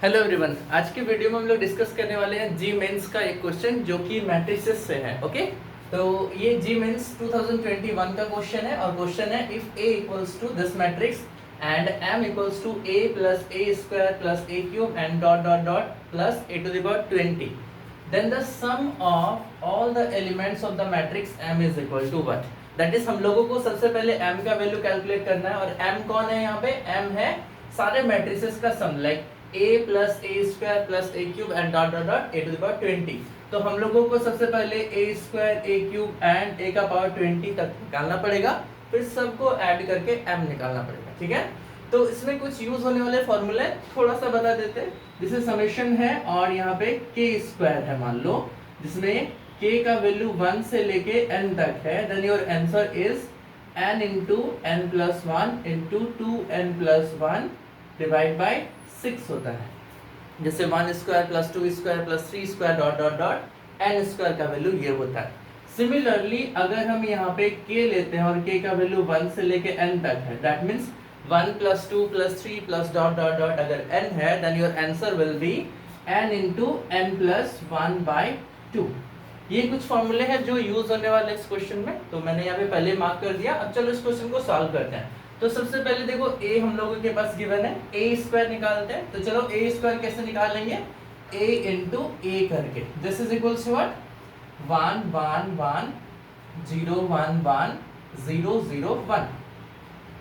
Hello everyone, आज के video में हम लोग डिस्कस करने वाले हैं जी मेंस का एक क्वेश्चन जो कि मैट्रिसेस से है। ओके, तो ये जी मेंस 2021 का क्वेश्चन है और क्वेश्चन है if A equals to this matrix and M equals to A plus A square plus A cube and dot dot dot plus A to the power 20, then the sum of all the elements of the matrix M is equal to what. That is हम लोगों को सबसे पहले M का value calculate करना है और M कौन है यहाँ पे? एम है सारे मैट्रिसेस का sum, like a plus A square plus A cube and dot dot dot A to the power 20। तो हम लोगों को सबसे पहले A square A cube and A का पावर 20 तक निकालना पड़ेगा, फिर सबको ऐड करके m निकालना पड़ेगा। ठीक है, तो इसमें कुछ यूज होने वाले फॉर्मूले थोड़ा सा बता देते हैं। जैसे समेशन है और यहाँ पे k स्क्वायर है मान लो, जिसमें k का वैल्यू 1 से लेके n तक है, then your answer is n into n plus 1 into 2n plus 1 divide by 6 होता है। जैसे 1 square plus 2 square plus 3 square dot dot dot n square का वैल्यू ये होता है। सिमिलरली अगर हम यहाँ पे k लेते हैं और k का वैल्यू 1 से लेके n तक है, that means 1 plus 2 plus 3 plus dot dot dot अगर n है, then your answer will be n into n plus 1 by 2। ये कुछ फॉर्मूले हैं जो यूज होने वाले इस क्वेश्चन में, तो मैंने यहाँ पे पहले मार्क कर दिया। अब चलो इस क्वेश्चन को सॉल्व करते हैं। तो सबसे पहले देखो a हम लोगों के पास गिवन है, a स्क्वायर निकालते हैं। तो चलो a स्क्वायर कैसे निकालेंगे? a इंटू a करके, this is equals to what? 1 1 1 0 1 1 0 0 1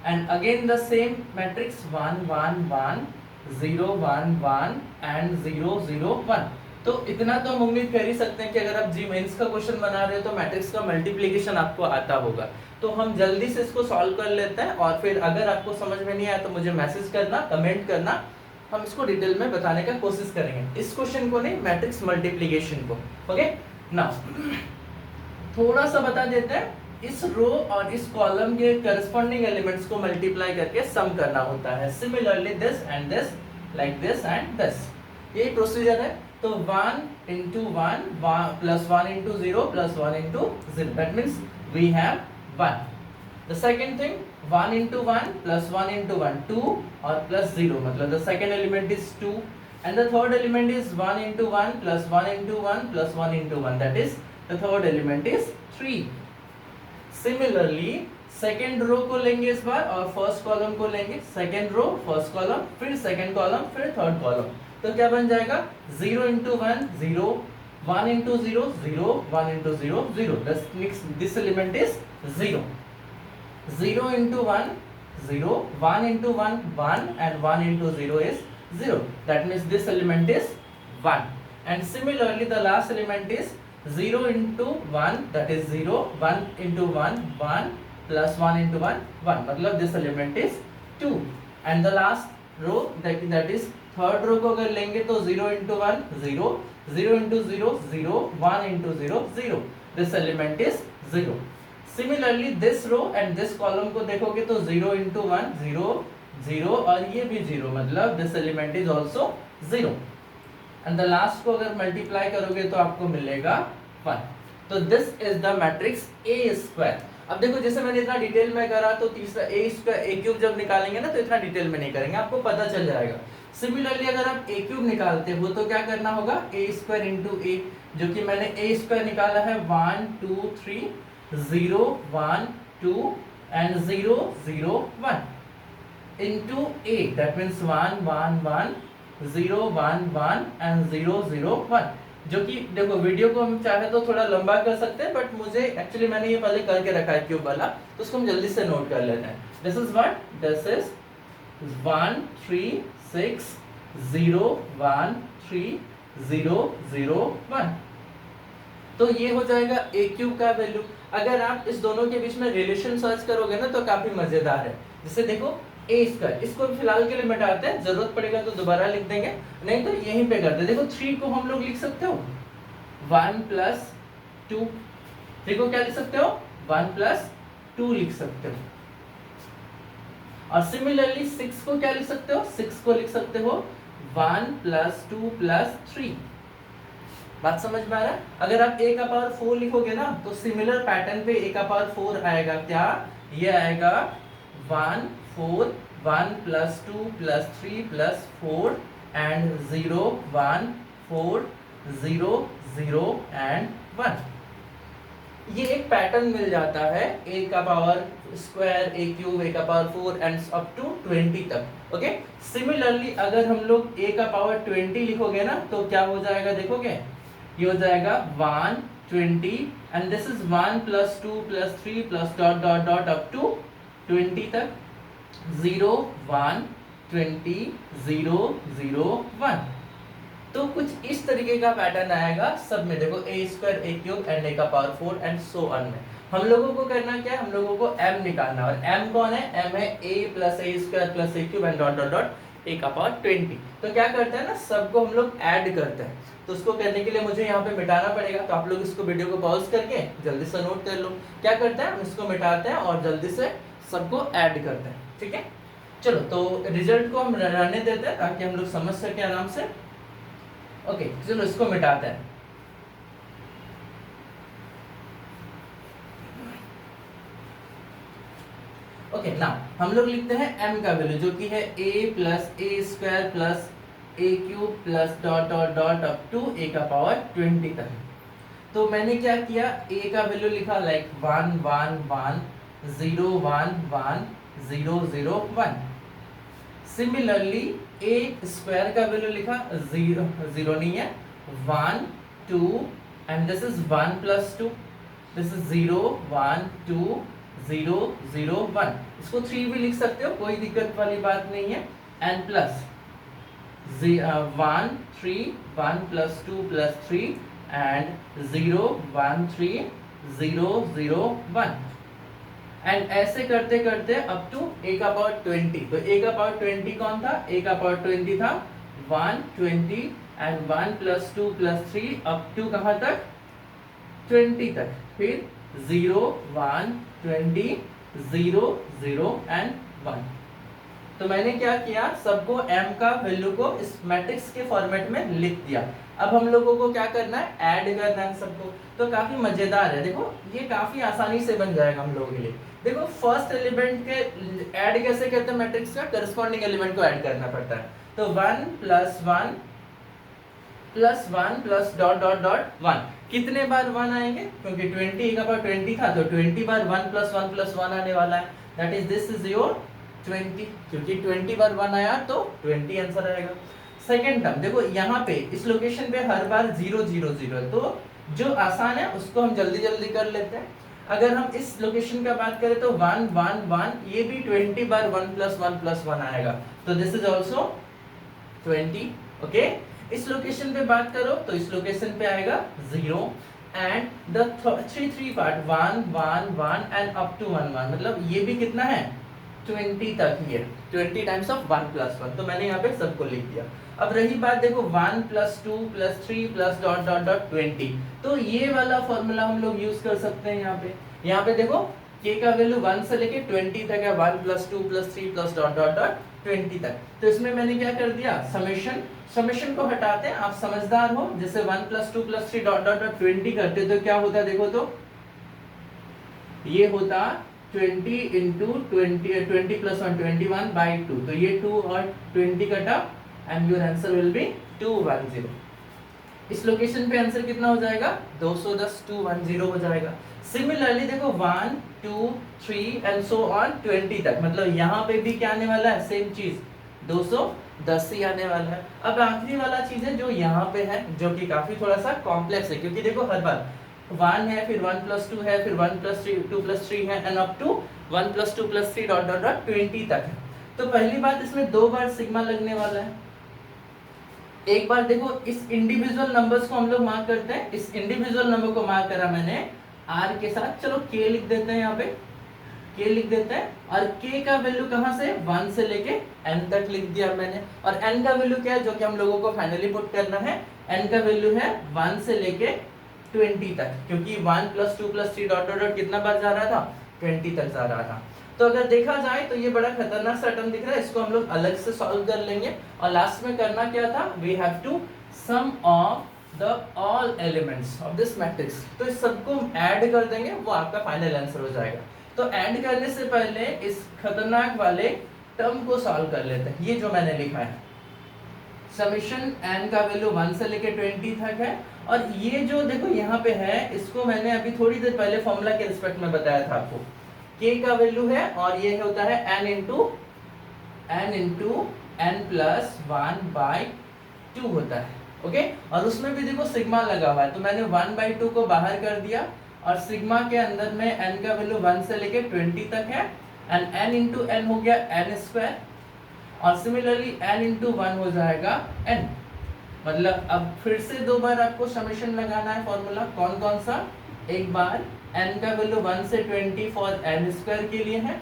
and again the same matrix 1 1 1 0 1 1 and 0 0 1। तो इतना तो हम उम्मीद कर ही सकते हैं कि अगर आप जी मेंस का क्वेश्चन बना रहे हो तो मैट्रिक्स का मल्टीप्लिकेशन आपको आता होगा। तो हम जल्दी से इसको सॉल्व कर लेते हैं और फिर अगर आपको समझ में नहीं आया तो मुझे मैसेज करना, कमेंट करना, हम इसको डिटेल में बताने का कोशिश करेंगे। इस क्वेश्चन को नहीं, मैट्रिक्स मल्टीप्लिकेशन को। ओके, नाउ थोड़ा सा बता देते हैं। इस रो और इस कॉलम के करस्पॉन्डिंग एलिमेंट्स को मल्टीप्लाई करके सम करना होता है। Similarly this and this, like this and this, ये प्रोसीजर है। तो 1 into 1 plus 1 into 0 plus 1 into 0, that means we have 1. The second thing, 1 into 1 plus 1 into 1 2 और plus 0, मतलब the second element is 2 and the third element is 1 into 1 plus 1 into 1 plus 1 into 1, that is the third element is 3. Similarly second row को लेंगे इस बार और first column को लेंगे। Second row, first column, फिर सेकेंड कॉलम, फिर third column. तो क्या बन जाएगा? 0 into 1 0, 1 into 0 0, 1 into 0 0, this element is 0, 0 into 1 0, 1 into 1 1 and 1 into 0 is 0, that means this element is 1. And similarly the last element is 0 into 1, that is 0, 1 into 1 1 plus 1 into 1 1, मतलब this element is 2. And the last row, that is third row को अगर लेंगे तो 0 into 1 0, 0 into 0 0, 1 into 0 0, this element is 0. Similarly this row and this column को देखोगे तो 0 into 1 0 0 और ये भी 0, मतलब this element is also 0. and the last को अगर मल्टीप्लाई करोगे तो आपको मिलेगा 1. तो this is the matrix A square. अब देखो जैसे मैंने इतना डिटेल में करा तो तीसरा A स्क्वायर A क्यूब जब निकालेंगे ना तो इतना डिटेल में नहीं करेंगे, आपको पता चल जाएगा। सिमिलरली अगर आप A क्यूब निकालते हो तो क्या करना होगा? A स्क्वायर इंटू A, जो कि मैंने A स्क्वायर निकाला है 1 2 3 0 1 2 and 0 0 1 into A, that means 1 1 1 0 1 1 and 0 0 1, जो कि देखो वीडियो को हम चाहे तो थोड़ा लंबा कर सकते हैं, बट मुझे एक्चुअली मैंने ये पहले करके रखा है क्यूब वाला, तो उसको हम जल्दी से नोट कर लेते हैं। This is what? This is 1 3 6 0 1 3 0 0 1। तो ये हो जाएगा A क्यूब का वैल्यू। अगर आप इस दोनों के बीच में रिलेशन सर्च करोगे ना तो काफी मजेदार है। जैसे देखो A स्क्वायर, इसको फिलहाल के लिए मिटाते हैं, जरूरत पड़ेगा तो दोबारा लिख देंगे, नहीं तो यहीं पे करते हैं। देखो 3 को हम लोग लिख सकते हो 1 प्लस 2, 3 को क्या लिख सकते हो? 1 प्लस 2 लिख सकते हो। और सिमिलरली 6 को क्या लिख सकते हो? 6 को लिख सकते हो 1 प्लस 2 प्लस 3। बात समझ में आ रहा है? अगर आप a का पावर 4 लिखोगे ना तो सिमिलर पैटर्न पे a का पावर 4 आएगा। क्या ये आएगा? 1 4 1 plus 2 plus 3 plus 4 and 0 1 4 0 0 and 1। ये एक पैटर्न मिल जाता है a का power square, a cube, a का पावर 4 एंड अप टू 20 तक। ओके, सिमिलरली अगर हम लोग a का पावर 20 लिखोगे ना तो क्या हो जाएगा देखोगे, ये हो जाएगा 1 20 and this is 1 plus 2 plus 3 plus dot dot dot up to 20 तक, 0 1 20 0 0 1। तो कुछ इस तरीके का पैटर्न आएगा सब में। देखो a square, a cube and a का पावर 4 एंड सो ऑन में। हम लोगों को करना क्या है, हम लोगों को m निकालना, और m कौन है, m है a plus a square plus a cube and dot dot dot a का पावर 20। तो क्या करते हैं ना, सबको हम लोग ऐड करते हैं। तो उसको करने के लिए मुझे यहाँ पे मिटाना पड़ेगा, तो आप लोग इसको वीडियो को पॉज करके जल्दी से नोट कर लो। क्या करते हैं, हम इसको मिटाते हैं और जल्दी से सबको ऐड करते हैं। ठीक है, चलो तो रिजल्ट को हम रहने देते हैं ताकि हम लोग समझ सके आराम से। ओके, चलो इसको मिटाते हैं। ओके, नाउ हम लोग लिखते हैं m का वैल्यू जो कि है a plus a square plus a cube plus dot dot dot up to a का पावर 20 तक। तो मैंने क्या किया, a का वैल्यू लिखा लाइक 1 1 1 0 1 1 0 0 1। सिमिलरली a स्क्वायर का वैल्यू लिखा 0 0 नहीं है, 1 2 and this is 1 plus 2, this is 0 1 2 0 0 1। इसको 3 भी लिख सकते हो, कोई दिक्कत वाली बात नहीं है। And plus 1 3 1 plus 2 plus 3 and 0 1 3 0 0 1। And ऐसे करते करते अप टू a का पावर 20। तो a का पावर 20 कौन था, a का पावर 20 था 120 and 1 plus 2 plus 3 up to कहाँ तक, 20 तक। फिर 0 1 20 0 0 एंड 1। तो मैंने क्या किया, सबको m का वैल्यू को इस मैट्रिक्स के फॉर्मेट में लिख दिया। अब हम लोगों को क्या करना है, ऐड करना है सबको। तो काफी मजेदार है, देखो ये काफी आसानी से बन जाएगा हम लोगों के लिए। देखो फर्स्ट एलिमेंट के ऐड कैसे करते हैं, मैट्रिक्स का करस्पॉन्डिंग एलिमेंट को ऐड करना पड़ता है। तो 1 plus 1 plus 1 plus dot dot dot 1। कितने बार 1 आएंगे, क्योंकि 20 का पावर 20 था तो 20 बार 1 प्लस 1 आने वाला है, that is this is your 20। क्योंकि 20 बार 1 आया तो 20 आंसर आएगा। सेकेंड टर्म देखो, यहाँ पे इस लोकेशन पे हर बार 0 0 0 है, तो जो आसान है उसको हम जल्दी जल्दी कर लेते हैं। अगर हम इस लोकेशन का बात करें तो 1 1 1, ये भी 20 बार 1 प्लस 1 आएगा, तो दिस इज ऑल्सो 20। ओके, इस लोकेशन पे बात करो तो इस लोकेशन पे आएगा 0 and the 3 3 part 1 1 1 and up to 1 1, मतलब ये भी कितना है 20 तक ही है, 20 टाइम्स ऑफ 1 प्लस 1। तो मैंने यहाँ पे सबको लिख दिया। अब रही बात देखो 1 plus 2 plus 3 plus dot dot डॉट 20, तो ये वाला फॉर्मूला हम लोग यूज कर सकते हैं यहाँ पे। यहाँ पे देखो k का वैल्यू 1 से लेके 20 तक है, 1 plus 2 plus 3 plus dot dot डॉट 20 तक। तो इसमें मैंने क्या कर दिया, समेशन को हटाते हैं। आप समझदार हो, जैसे 1 प्लस 2 प्लस 3 डॉट डॉट डॉट 20 करते तो क्या होता, देखो तो ये होता 20 इंटू 20 प्लस 1 21 बाई 2, तो ये 2 और 20 कटा and your answer will B 210। इस लोकेशन पे आंसर कितना हो जाएगा, 210 210 हो जाएगा। सिमिलरली देखो 1 2 3 एंड सो ऑन 20 तक, मतलब यहाँ पे भी क्या आने वाला है, सेम चीज 210 ही आने वाला है। अब आखिरी वाला चीज है जो यहाँ पे है, जो कि काफी थोड़ा सा कॉम्प्लेक्स है, क्योंकि देखो हर बार 1 है, फिर 1 प्लस 2 है, फिर 1 प्लस 3 2 प्लस 3 है and up to 1 plus 2 plus 3 dot dot डॉट 20 तक है। तो पहली बात, इसमें 2 बार सिग्मा लगने वाला है। एक बार देखो इस इंडिविजुअल नंबर्स को हम लोग मार्क करते हैं, इस इंडिविजुअल नंबर को मार्क करा मैंने r के साथ, चलो k लिख देते हैं, यहाँ पे k लिख देते हैं। और k का वैल्यू कहाँ से, 1 से लेके n तक लिख दिया मैंने। और n का वैल्यू क्या है, जो कि हम लोगों को फाइनली पुट करना है, n का वैल्यू है 1 से लेके 20 तक, क्योंकि 1 plus 2 plus 3 dot dot dot कितना बार जा रहा था, 20 तक जा रहा था। तो अगर देखा जाए तो ये बड़ा खतरनाक सा टर्म दिख रहा है, इसको हम लोग अलग से सॉल्व कर लेंगे। और लास्ट में करना क्या था, we have to sum of the all elements of this matrix. तो इस सबको ऐड कर देंगे, वो आपका फाइनल आंसर हो जाएगा। तो ऐड करने से पहले इस खतरनाक वाले टर्म को सॉल्व कर लेते हैं, ये जो मैंने लिखा है। समेशन n का वैल्यू 1 से लेके 20 तक है। और ये जो देखो यहाँ पे है, इसको मैंने अभी थोड़ी देर पहले फॉर्मूला के रिस्पेक्ट में बताया था आपको, k का वैल्यू है और ये होता है n इंटू n प्लस 1/2 होता है। ओके, और उसमें भी देखो सिग्मा लगा हुआ है, तो मैंने 1/2 को बाहर कर दिया और सिग्मा के अंदर में n का वैल्यू 1 से लेके 20 तक है, एंड n इंटू n हो गया n स्क्वायर, और सिमिलरली n इंटू 1 हो जाएगा n। मतलब अब फिर से दो बार आपको समेशन लगाना है फॉर्मूला, कौन कौन सा, एक बार n का वैल्यू 1 से 20 फॉर n स्क्वायर के लिए है,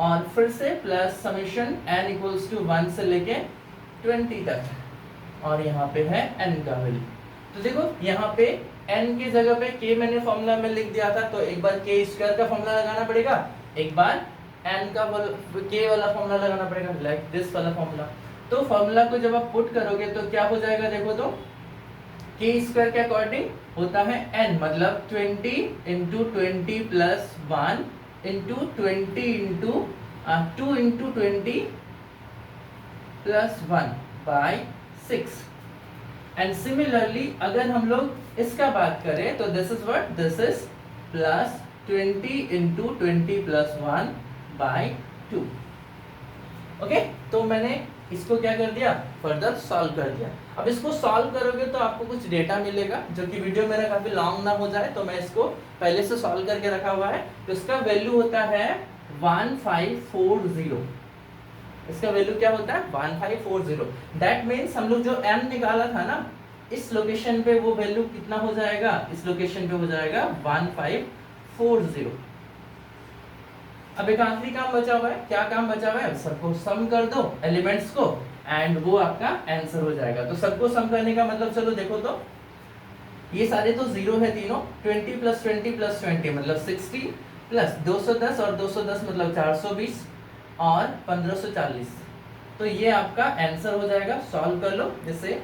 और फिर से plus summation n equals to 1 से लेके 20 तक है, और यहाँ पे है n का वैल्यू। तो देखो यहाँ पे n की जगह पे k मैंने फॉर्मूला में लिख दिया था, तो एक बार k स्क्वायर का फॉर्मूला लगाना पड़ेगा, एक बार n का k वाला फॉर्मूला लगाना पड़ेगा, लाइक दिस वाला फॉर्मूला। तो फॉर्मूला को जब आप पुट करोगे तो क्या हो जाएगा, देखो तो k स्क्वायर के अकॉर्डिंग होता है n, मतलब 20 into 20 plus 1 into 20 into 2 into 20 plus 1/6। And similarly अगर हम लोग इसका बात करें तो this is what, this is plus 20 into 20 plus 1/2। Okay, तो मैंने इसको क्या कर दिया, फर्दर सॉल्व कर दिया। अब इसको सॉल्व करोगे तो आपको कुछ डेटा मिलेगा, जो कि वीडियो मेरा काफी लॉन्ग ना हो जाए तो मैं इसको पहले से सॉल्व करके रखा हुआ है। तो इसका वैल्यू होता है 1540। इसका वैल्यू क्या होता है, 1540। दैट मीन्स हम लोग जो m निकाला था ना, इस लोकेशन पे वो वैल्यू कितना हो जाएगा, इस लोकेशन पे हो जाएगा 1540। अब एक आखिरी काम बचा हुआ है, क्या काम बचा हुआ है, सबको सम कर दो एलिमेंट्स को एंड वो आपका आंसर हो जाएगा। तो सबको सम करने का मतलब, चलो देखो तो ये सारे तो जीरो है तीनों, 20 प्लस 20 प्लस 20 मतलब 60 प्लस 210 और 210 मतलब 420 और 1540। तो ये आपका आंसर हो जाएगा। सॉल्व कर लो, जैसे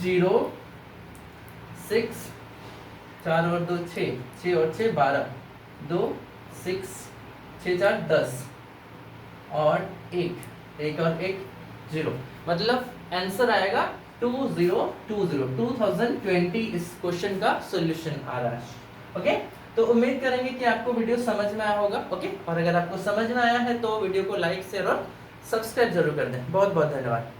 0 6 4 और 2 6, 6 और 6 12, 2 6 6 4 10 और 1 और 1 0, मतलब आंसर आएगा 2020 इस क्वेश्चन का सॉल्यूशन आ रहा है। ओके, तो उम्मीद करेंगे कि आपको वीडियो समझ में आया होगा। ओके, और अगर आपको समझ में आया है तो वीडियो को लाइक शेयर और सब्सक्राइब जरूर कर दें। बहुत बहुत धन्यवाद।